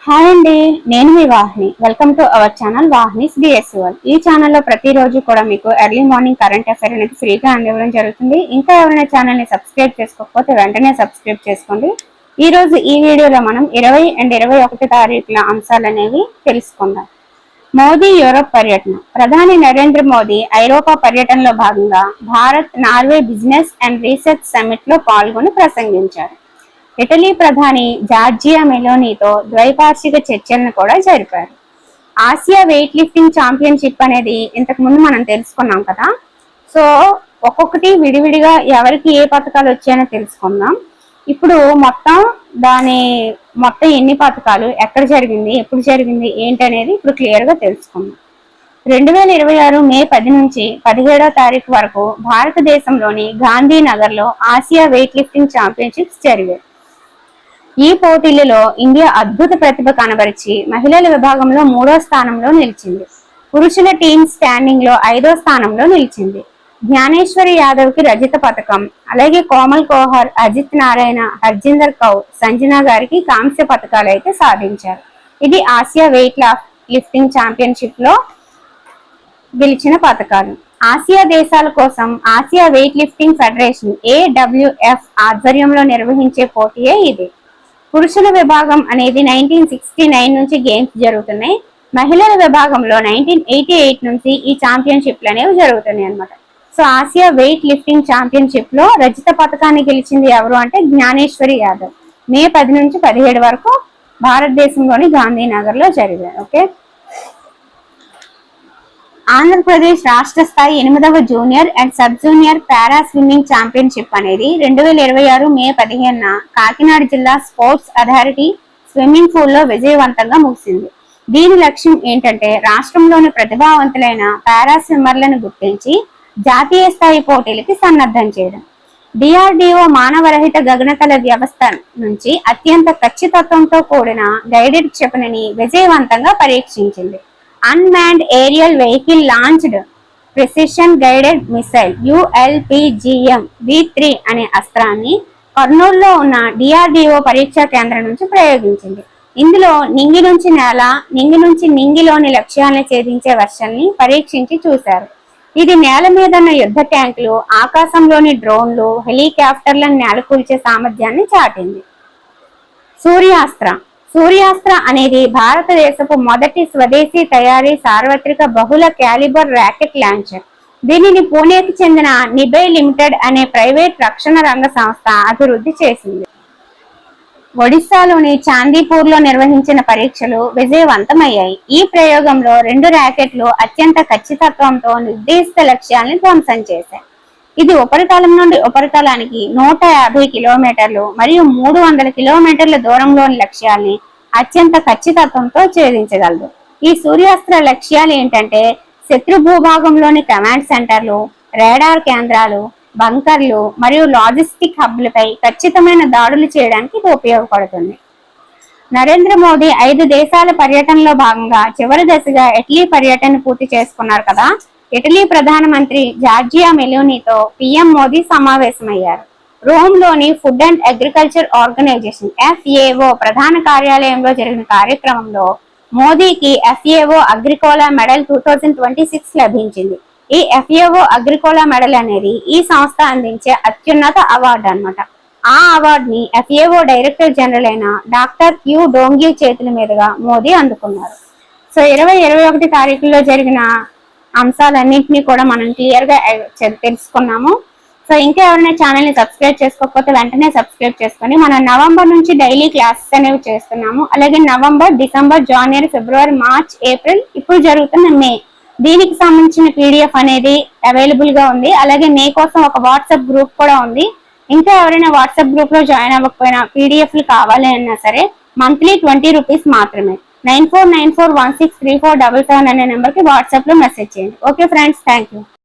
Hi అండి, నేను మీ Vahini. Welcome to our channel Vahini's డిఎస్ఓల్. ఈ ఛానల్లో ప్రతిరోజు కూడా మీకు ఎర్లీ మార్నింగ్ కరెంట్ అఫైర్ అనేది ఫ్రీగా అందివ్వడం జరుగుతుంది. ఇంకా ఎవరైనా ఛానల్ని సబ్స్క్రైబ్ చేసుకోకపోతే వెంటనే సబ్స్క్రైబ్ చేసుకోండి. ఈ రోజు ఈ వీడియోలో మనం 20 అండ్ 21 తారీఖుల అంశాలు అనేవి తెలుసుకుందాం. మోదీ యూరోప్ పర్యటన. ప్రధాని నరేంద్ర మోదీ ఐరోపా పర్యటనలో భాగంగా Bharat Norway business and research summit లో పాల్గొని ప్రసంగించారు. ఇటలీ ప్రధాని జార్జియా మెలోనీతో ద్వైపాక్షిక చర్చలను కూడా జరిపారు. ఆసియా వెయిట్ లిఫ్టింగ్ ఛాంపియన్షిప్ అనేది ఇంతకు ముందు మనం తెలుసుకున్నాం కదా. సో ఒక్కొక్కటి విడివిడిగా ఎవరికి ఏ పథకాలు వచ్చాయో తెలుసుకుందాం. ఇప్పుడు మొత్తం ఎన్ని పథకాలు, ఎక్కడ జరిగింది, ఎప్పుడు జరిగింది, ఏంటనేది ఇప్పుడు క్లియర్ గా తెలుసుకుందాం. 2026 మే 10 నుంచి 17వ తారీఖు వరకు భారతదేశంలోని గాంధీనగర్ లో ఆసియా వెయిట్ లిఫ్టింగ్ ఛాంపియన్షిప్స్ జరిగాయి. ఈ పోటీలలో ఇండియా అద్భుత ప్రతిభ కనబరిచి మహిళల విభాగంలో 3వ స్థానంలో నిలిచింది. పురుషుల టీమ్ స్టాండింగ్ లో 5వ స్థానంలో నిలిచింది. జ్ఞానేశ్వరి యాదవ్ కి రజత పథకం, అలాగే కోమల్ కోహర్, అజిత్ నారాయణ, హర్జిందర్ కౌర్, సంజనా గారికి కాంస్య పథకాలు అయితే సాధించారు. ఇది ఆసియా వెయిట్ లిఫ్టింగ్ ఛాంపియన్షిప్ లో గెలిచిన పథకాలు. ఆసియా దేశాల కోసం Asia weight lifting federation AWF ఆధ్వర్యంలో నిర్వహించే పోటీయే ఇది. పురుషుల విభాగం అనేది 1969 నుంచి గేమ్స్ జరుగుతున్నాయి. మహిళల విభాగంలో 1988 నుంచి ఈ ఛాంపియన్షిప్లు అనేవి జరుగుతున్నాయి అన్నమాట. So Asia weight lifting championship లో రజత పథకాన్ని గెలిచింది ఎవరు అంటే జ్ఞానేశ్వరి యాదవ్. మే 10 నుంచి 17 వరకు భారతదేశంలోని గాంధీనగర్ లో జరిగాయి. ఓకే. ఆంధ్రప్రదేశ్ రాష్ట్ర స్థాయి 8వ junior and sub junior para swimming championship అనేది 2026 మే 15న కాకినాడ జిల్లా స్పోర్ట్స్ అథారిటీ స్విమ్మింగ్ పూల్ లో విజయవంతంగా ముగిసింది. దీని లక్ష్యం ఏంటంటే రాష్ట్రంలోని ప్రతిభావంతులైన పారా స్విమ్మర్లను గుర్తించి జాతీయ స్థాయి పోటీలకి సన్నద్ధం చేయడం. DRDO మానవరహిత గగనతల వ్యవస్థ నుంచి అత్యంత ఖచ్చితత్వంతో కూడిన గైడెడ్ క్షిపణిని విజయవంతంగా పరీక్షించింది. Unmanned aerial vehicle launched precision guided missile ULPGM V3 అనే అస్త్రాన్ని కర్నూలులో ఉన్న DRDO పరీక్షా కేంద్రం నుంచి ప్రయోగించింది. ఇందులో నింగి నుంచి నేల, నింగి నుంచి నింగిలోని లక్ష్యాలను ఛేదించే వర్షన్ని పరీక్షించి చూశారు. ఇది నేల మీదన్న యుద్ధ ట్యాంకులు, ఆకాశంలోని డ్రోన్లు, హెలికాప్టర్లను నేలకూల్చే సామర్థ్యాన్ని చాటింది. సూర్యాస్త్ర అనేది భారతదేశపు మొదటి స్వదేశీ తయారీ సార్వత్రిక బహుళ క్యాలిబర్ రాకెట్ లాంచర్. దీనిని పూణేకి చెందిన నిబే లిమిటెడ్ అనే ప్రైవేట్ రక్షణ రంగ సంస్థ అభివృద్ధి చేసింది. ఒడిశాలోని చాందీపూర్ లో నిర్వహించిన పరీక్షలు విజయవంతమయ్యాయి. ఈ ప్రయోగంలో 2 రాకెట్లు అత్యంత ఖచ్చితత్వంతో నిర్దిష్ట లక్ష్యాలను ధ్వంసం చేశాయి. ఇది ఉపరితలం నుండి ఉపరితలానికి 150 కిలోమీటర్లు మరియు 300 కిలోమీటర్ల దూరంలోని లక్ష్యాల్ని అత్యంత ఖచ్చితత్వంతో ఛేదించగలదు. ఈ సూర్యాస్త్ర లక్ష్యాలు ఏంటంటే శత్రు భూభాగంలోని కమాండ్ సెంటర్లు, రాడార్ కేంద్రాలు, బంకర్లు మరియు లాజిస్టిక్ హబ్లపై ఖచ్చితమైన దాడులు చేయడానికి ఇది ఉపయోగపడుతుంది. నరేంద్ర మోదీ 5 దేశాల పర్యటనలో భాగంగా చివరి దశగా ఇటలీ పర్యటన పూర్తి చేసుకున్నారు కదా. ఇటలీ ప్రధానమంత్రి జార్జియా మెలోనీతో PM మోదీ సమావేశమయ్యారు. రోమ్ లోని food and agriculture organization FAO ప్రధాన కార్యాలయంలో జరిగిన కార్యక్రమంలో మోదీకి FAO అగ్రికోలా మెడల్ 2026 లభించింది. ఈ FAO అగ్రికోలా మెడల్ అనేది ఈ సంస్థ అందించే అత్యున్నత అవార్డు అన్నమాట. ఆ అవార్డుని FAO డైరెక్టర్ జనరల్ అయిన డాక్టర్ Q డోంగ్యూ చేతుల మీదుగా మోదీ అందుకున్నారు. సో 20-21 తారీఖుల్లో జరిగిన అంశాలన్నింటినీ కూడా మనం క్లియర్ గా తెలుసుకున్నాము. సో ఇంకా ఎవరైనా ఛానల్ ని సబ్స్క్రైబ్ చేసుకోకపోతే వెంటనే సబ్స్క్రైబ్ చేసుకొని మనం నవంబర్ నుంచి డైలీ క్లాసెస్ అనేవి చేస్తున్నాము. అలాగే నవంబర్, డిసెంబర్, జనవరి, ఫిబ్రవరి, మార్చ్, ఏప్రిల్, ఇప్పుడు జరుగుతున్న మే, దీనికి సంబంధించిన PDF అనేది అవైలబుల్ గా ఉంది. అలాగే మే కోసం ఒక వాట్సాప్ గ్రూప్ కూడా ఉంది. ఇంకా ఎవరైనా వాట్సాప్ గ్రూప్ లో జాయిన్ అవ్వకపోయినా PDFలు కావాలి అన్నా సరే మంత్లీ 20 రూపీస్ మాత్రమే. 9494163477 అనే నెంబర్ కి వాట్సాప్ లో మెసేజ్ చేయండి. Okay friends, thank you.